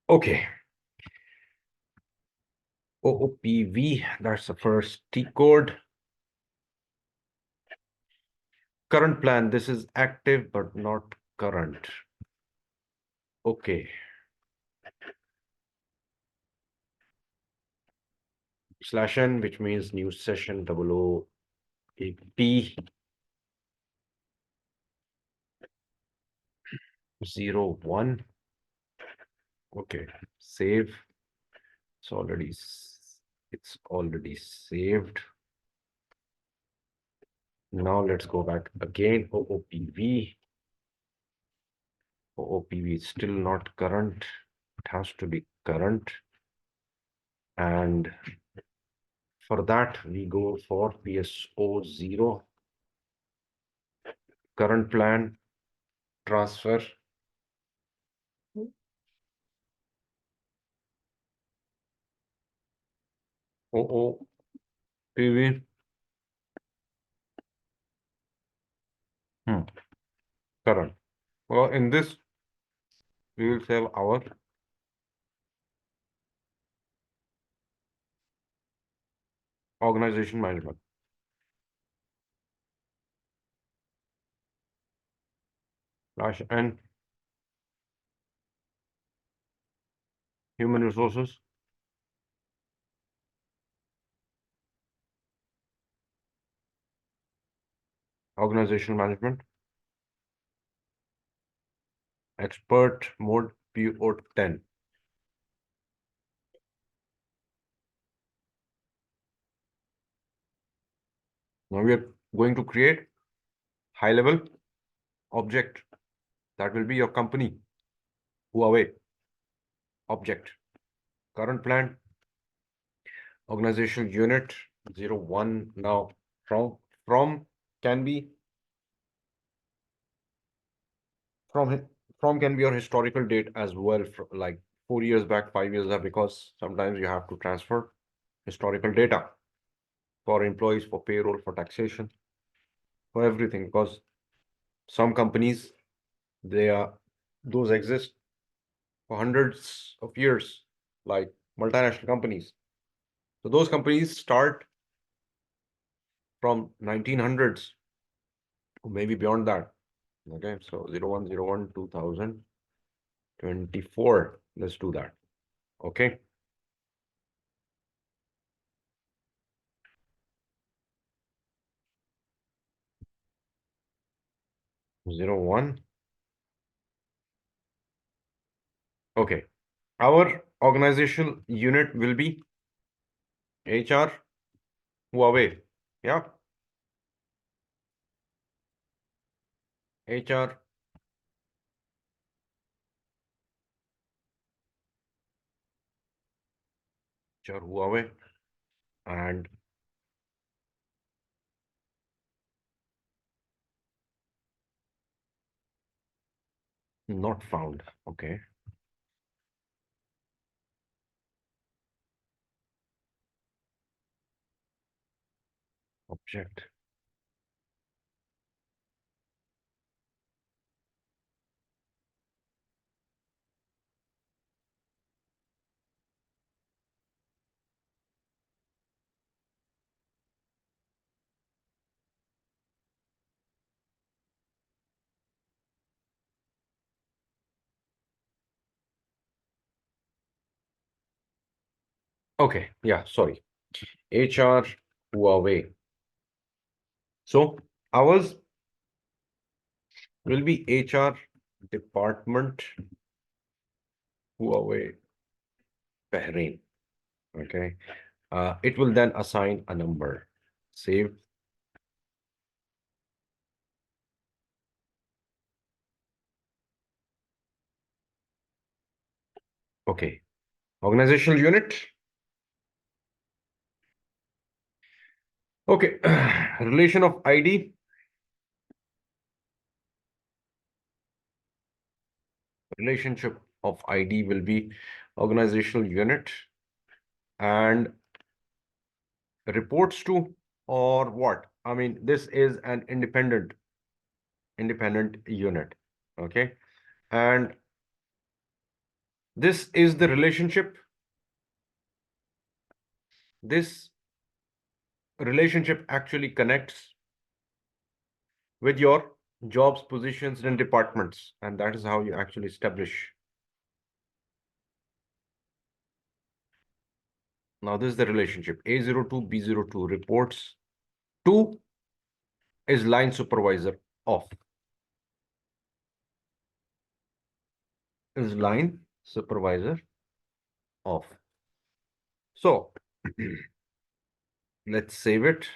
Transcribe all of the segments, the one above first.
Okay. OOPV, that's the first T code. Current plan, this is active but not current. Okay. /n, which means new session, OOAP 01. Okay, save. It's already saved. Now let's go back again. OOPV. OOPV is still not current. It has to be current. And for that, we go for PSO0. Current plan, transfer. OOPV. Current. Well, in this, we will save our organization management. /n human resources. Organizational management. Expert mode PO10. Now we are going to create high level object. That will be your company. Huawei object. Current plan. Organizational unit 01. Now from can be from can be your historical date as well, like 4 years back, 5 years back, because sometimes you have to transfer historical data for employees, for payroll, for taxation, for everything, because some companies, those exist for hundreds of years, like multinational companies. So those companies start from 1900s, maybe beyond that. Okay, so 0101 2024. Let's do that. Okay. 01. Okay. Our organizational unit will be HR Huawei. Yeah. HR Huawei and not found. Okay. Object. Okay. Yeah. Sorry. HR Huawei. So ours will be HR department Huawei Bahrain. Okay. It will then assign a number. Save. Okay. Organizational unit. Okay. Relation of ID. Relationship of ID will be organizational unit and reports to, or what? I mean, this is an independent unit. Okay. And This is the relationship. This relationship actually connects with your jobs, positions, and departments. And that is how you actually establish. Now, this is the relationship. A02, B02 reports. 2 is line supervisor off. Is line supervisor off. So, let's save it.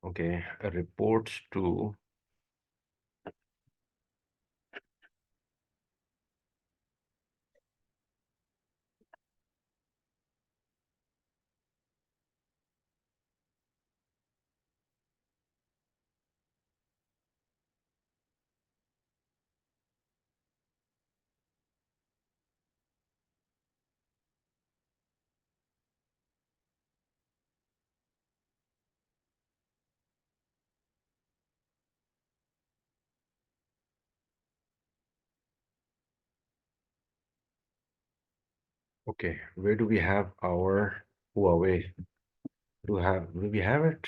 Okay, reports to okay, where do we have our Huawei? Do we have it?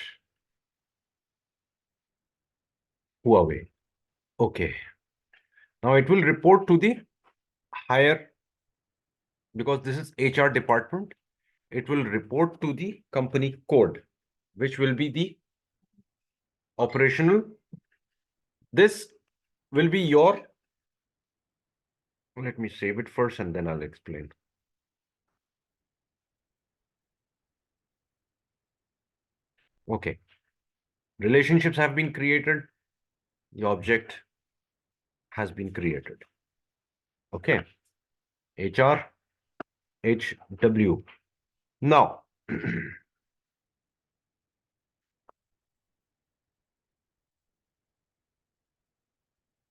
Huawei. Okay. Now it will report to the higher, because this is HR department, it will report to the company code, which will be the operational. This will be your, let me save it first and then I'll explain. Okay. Relationships have been created. The object has been created. Okay. HR, HW. Now,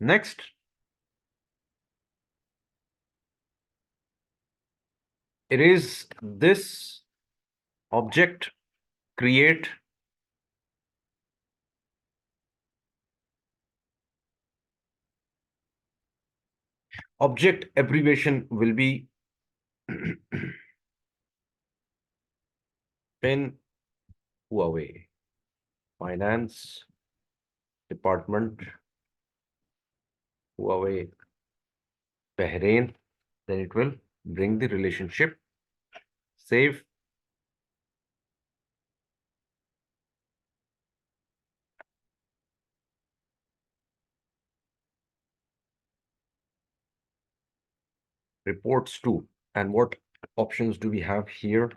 next, it is this object create object abbreviation will be PIN Huawei Finance Department Huawei Bahrain. Then it will bring the relationship. Save. Reports to. And what options do we have here?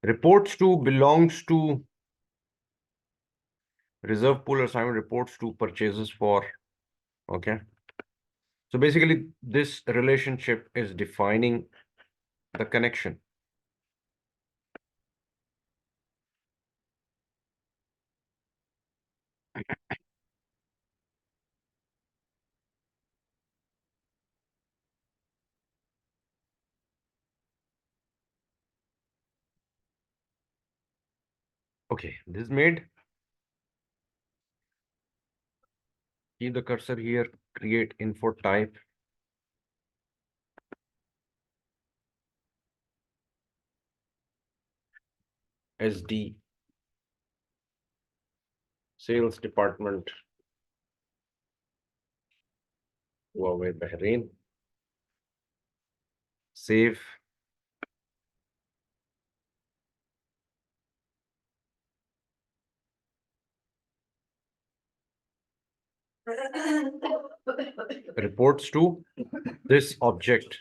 Reports to belongs to reserve pool assignment, reports to purchases for. Okay. So basically, this relationship is defining the connection. Okay, this is made. Keep the cursor here, create info type. SD sales department Huawei Bahrain. Save. Reports to this object.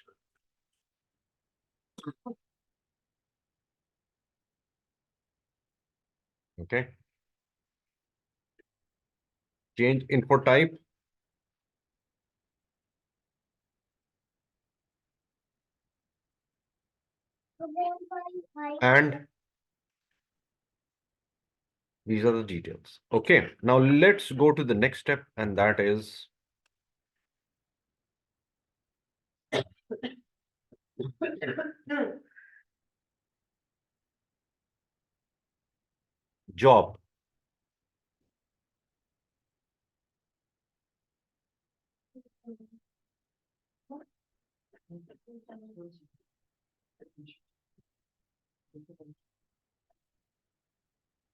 Okay. Change info type. And These are the details. Okay, now let's go to the next step, and that is job.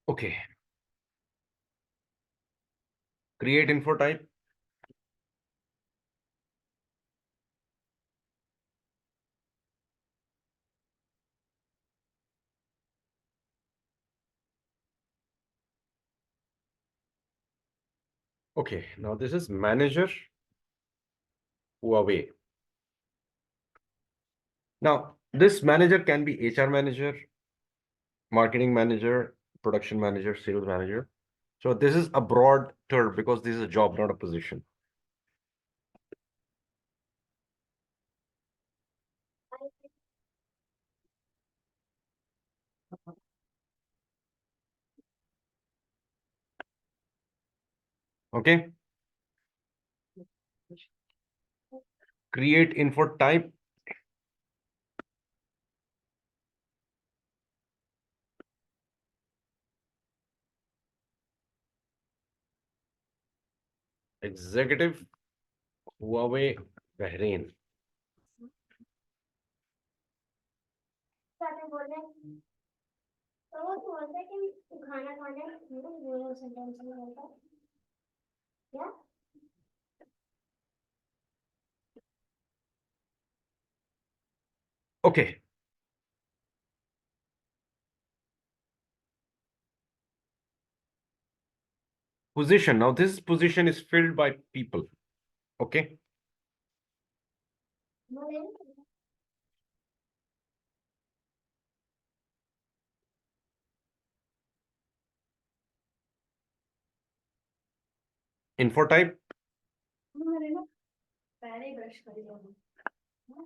Okay, create info type. Okay, now this is manager Huawei. Now, this manager can be HR manager, marketing manager, production manager, sales manager. So this is a broad term because this is a job, not a position. Okay. Create info type. Executive Huawei Bahrain. Okay. Position. Now this position is filled by people. Okay. Info type.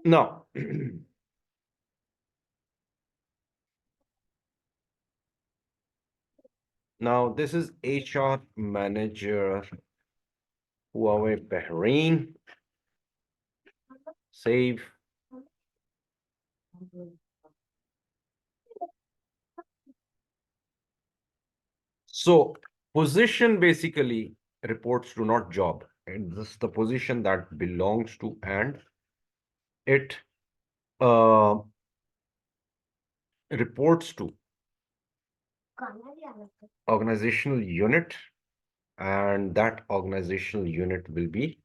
Now, now this is HR manager Huawei Bahrain. Save. So position basically reports to not job. And this is the position that belongs to, and it uh, reports to organizational unit, and that organizational unit will be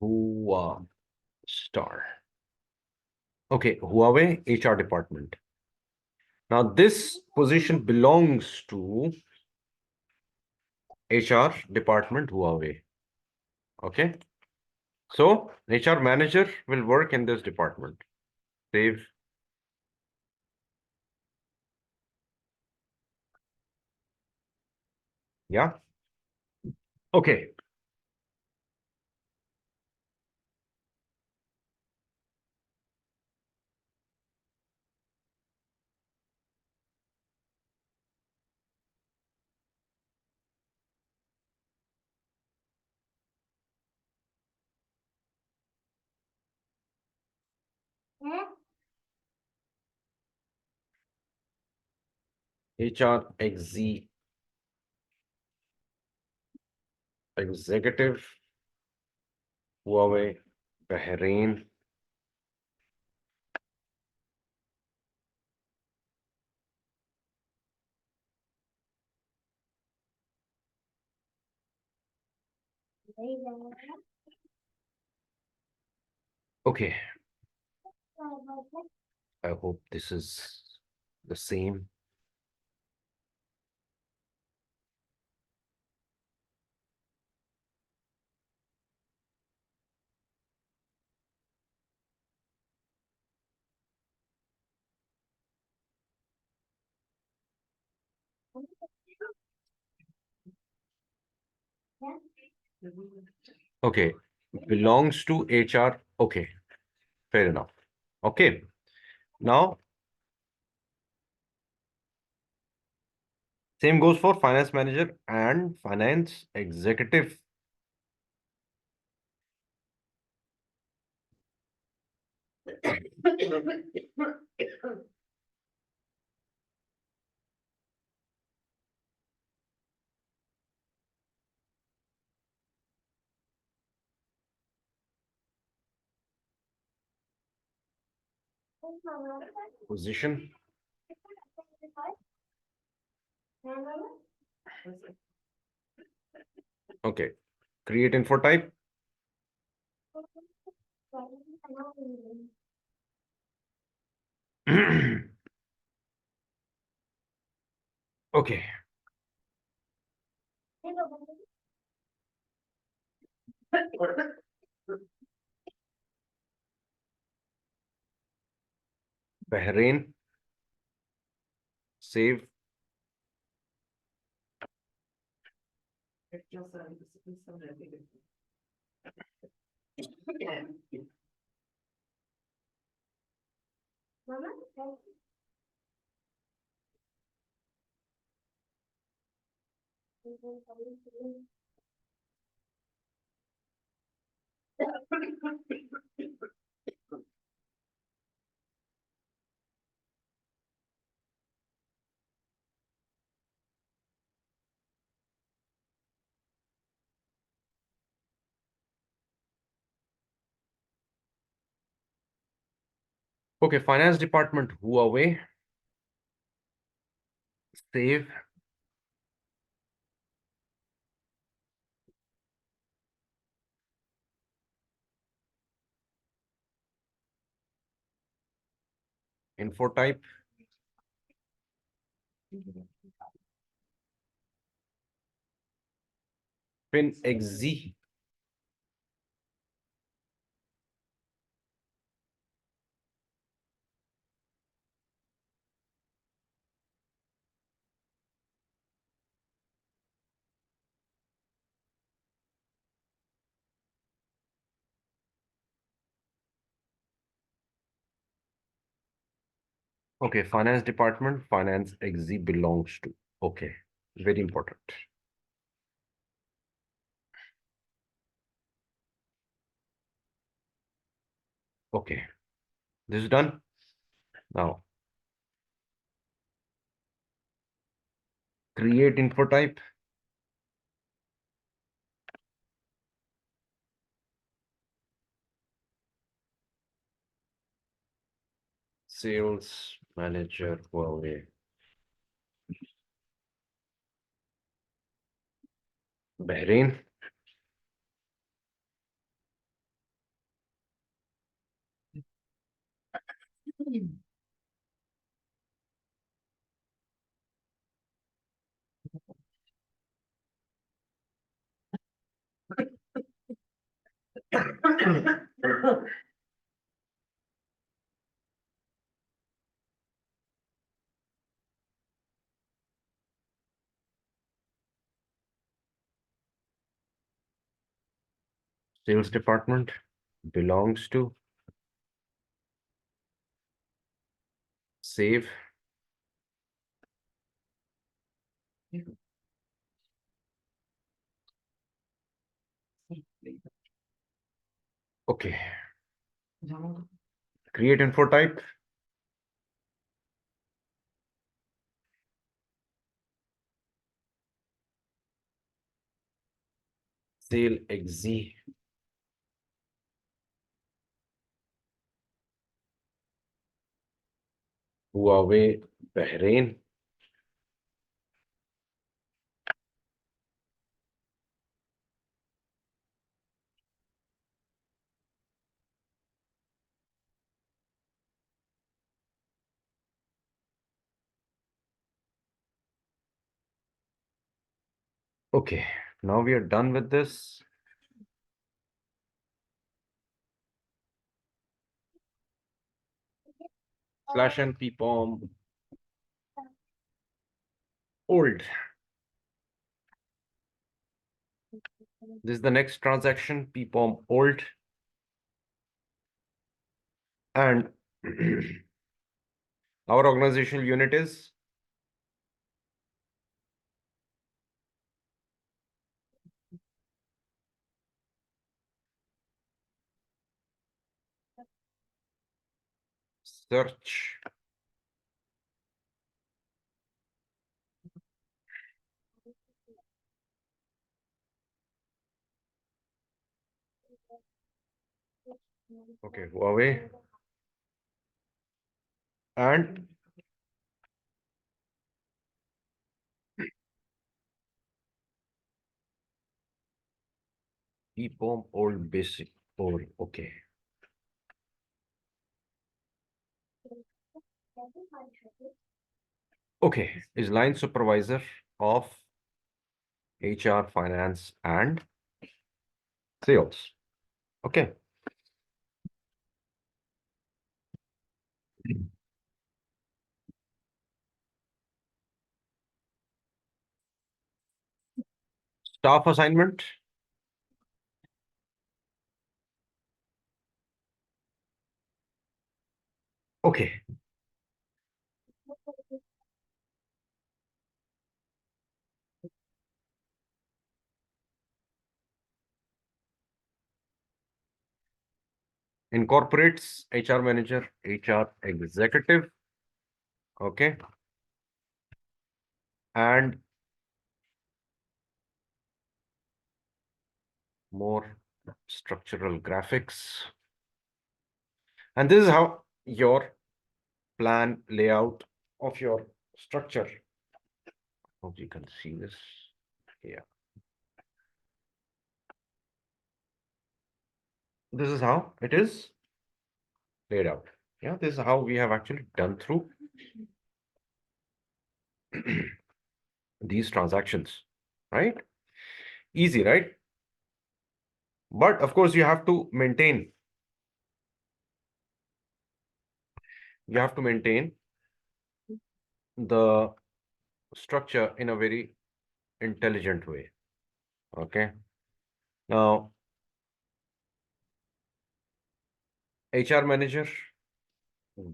Huawei Star. Okay, Huawei HR department. Now this position belongs to HR department Huawei. Okay, so HR manager will work in this department. Save. Yeah. Okay. HR executive Huawei Bahrain. Okay, I hope this is the same. Okay, belongs to HR. Okay, fair enough. Okay, now same goes for finance manager and finance executive. Position. Okay, create info type. Okay, Bahrain. Save. Okay, finance department, Huawei. Save. Info type. Pin XZ. Okay, finance department, finance XZ belongs to. Okay, very important. Okay, this is done. Now, create info type. Sales manager, Huawei. Bahrain. Sales department belongs to. Save. Okay, create info type. Sale XZ. Huawei, Bahrain. Okay, now we are done with this. Slash and PPOM old. This is the next transaction, PPOM old, and our organizational unit is search. Okay, Huawei and PPOM old basic old. Okay. Okay, is line supervisor of HR, finance, and sales. Okay. Staff assignment. Okay. Incorporates HR manager, HR executive. Okay. And more structural graphics. And this is how your plan layout of your structure. Hope you can see this. Yeah. This is how it is laid out. Yeah, this is how we have actually done through these transactions, right? Easy, right? But of course, you have to maintain the structure in a very intelligent way. Okay. Now, HR manager,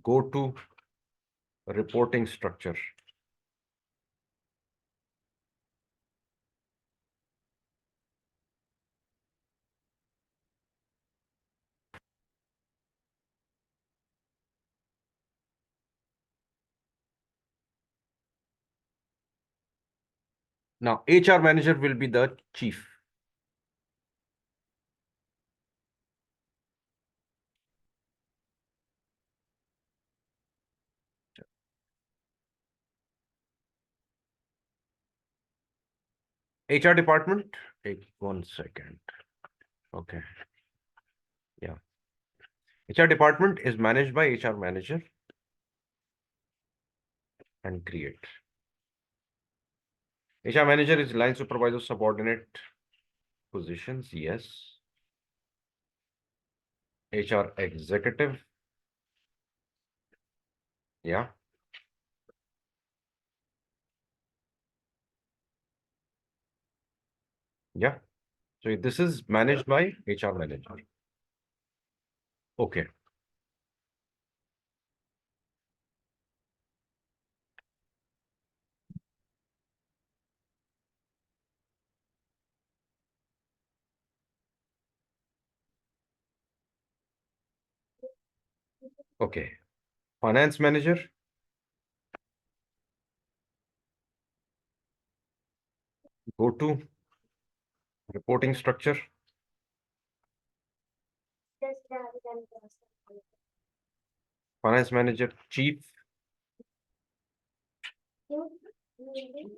go to reporting structure. Now, HR manager will be the chief. HR department, take 1 second. Okay. Yeah. HR department is managed by HR manager and create. HR manager is line supervisor subordinate positions. Yes. HR executive. Yeah. Yeah. So this is managed by HR manager. Okay. Okay. Finance manager, go to reporting structure. Finance manager, chief,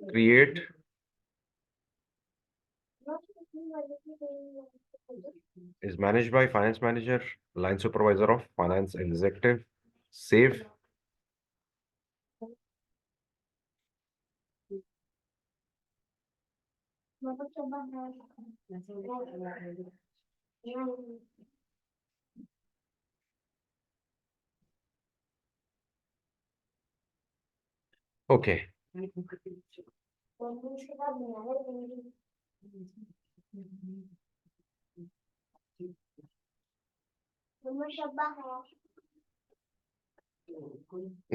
create. Is managed by finance manager, line supervisor of finance executive, save. Okay.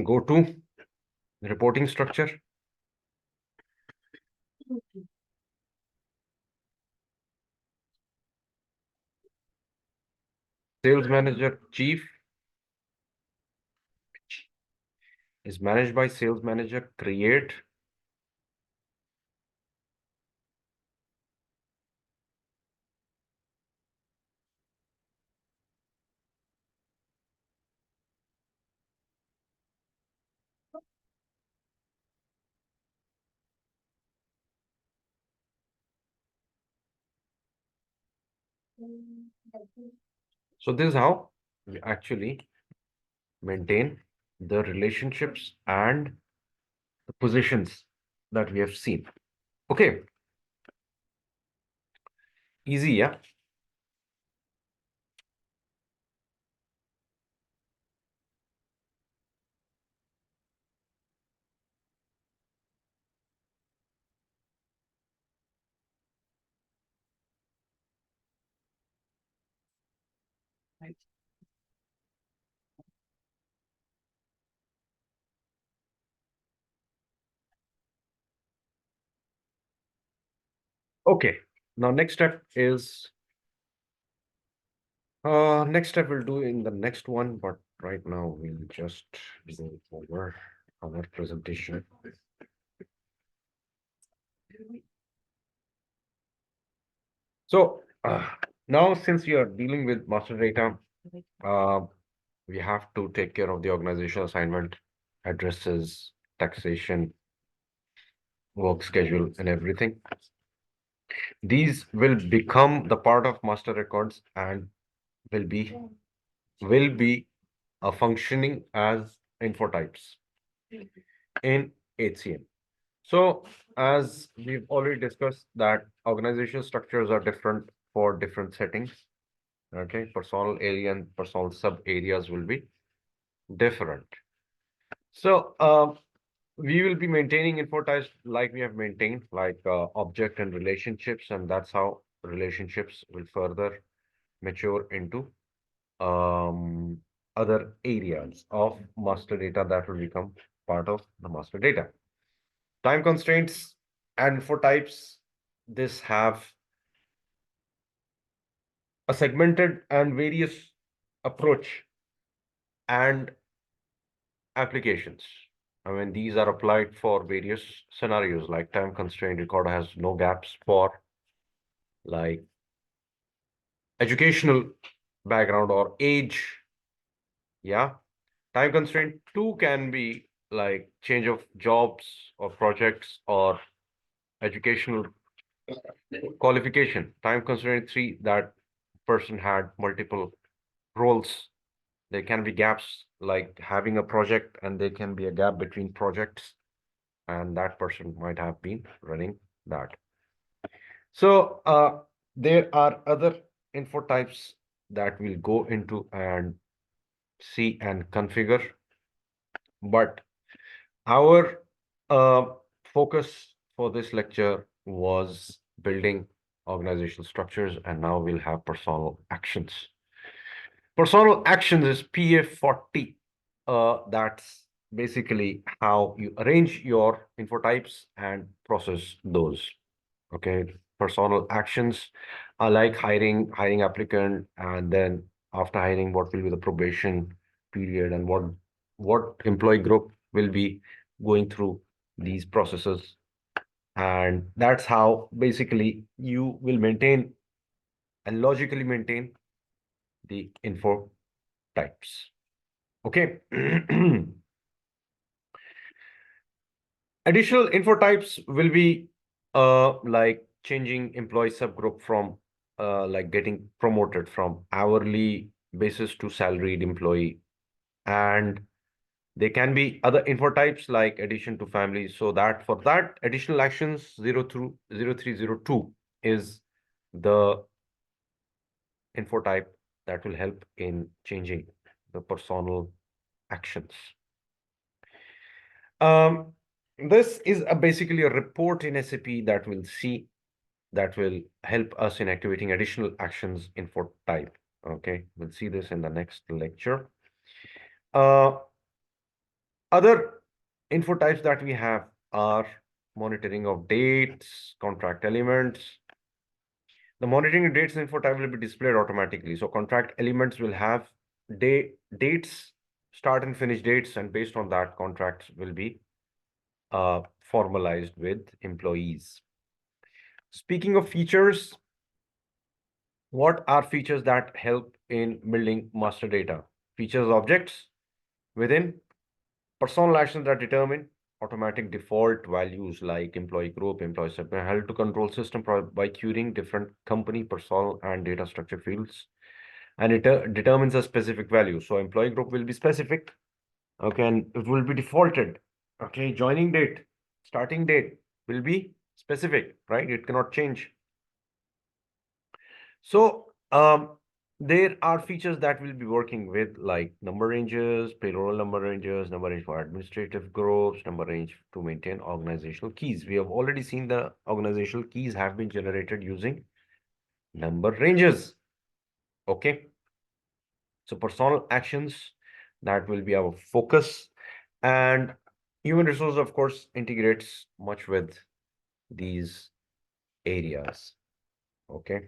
Go to reporting structure. Sales manager chief is managed by sales manager. Create. So this is how we actually maintain the relationships and the positions that we have seen. Okay, easy, yeah. Okay, now next step we'll do in the next one, but right now we'll just go over our presentation. So now since we are dealing with master data, uh, we have to take care of the organizational assignment, addresses, taxation, work schedule, and everything. These will become the part of master records and will be functioning as info types in HCM. So as we've already discussed that organizational structures are different for different settings. Okay, personal area and personal sub areas will be different. So we will be maintaining info types like we have maintained, like object and relationships, and that's how relationships will further mature into other areas of master data that will become part of the master data. Time constraints and info types, this have a segmented and various approach and applications. I mean, these are applied for various scenarios like time constraint record has no gaps for like educational background or age. Yeah. Time constraint two can be like change of jobs or projects or educational qualification. Time constraint three, that person had multiple roles. There can be gaps like having a project and there can be a gap between projects and that person might have been running that. So there are other info types that we'll go into and see and configure. But our focus for this lecture was building organizational structures, and now we'll have personal actions. Personal actions is PA40. That's basically how you arrange your info types and process those. Okay, personal actions are like hiring applicant, and then after hiring, what will be the probation period and what employee group will be going through these processes. And that's how basically you will maintain and logically maintain the info types. Okay. Additional info types will be like changing employee subgroup from like getting promoted from hourly basis to salaried employee. And there can be other info types like addition to family. So that for that additional actions 0302 is the info type that will help in changing the personal actions. This is basically a report in SAP that will see that will help us in activating additional actions info type. Okay, we'll see this in the next lecture. Other info types that we have are monitoring of dates, contract elements. The monitoring dates info type will be displayed automatically. So contract elements will have dates, start and finish dates, and based on that, contracts will be formalized with employees. Speaking of features, what are features that help in building master data? Features objects within personal actions that determine automatic default values like employee group, employee segment, help to control system by querying different company, personal, and data structure fields. And it determines a specific value. So employee group will be specific. Okay, and it will be defaulted. Okay, joining date, starting date will be specific, right? It cannot change. So there are features that we'll be working with like number ranges, payroll number ranges, number range for administrative groups, number range to maintain organizational keys. We have already seen the organizational keys have been generated using number ranges. Okay. So personal actions, that will be our focus. And human resource, of course, integrates much with these areas. Okay.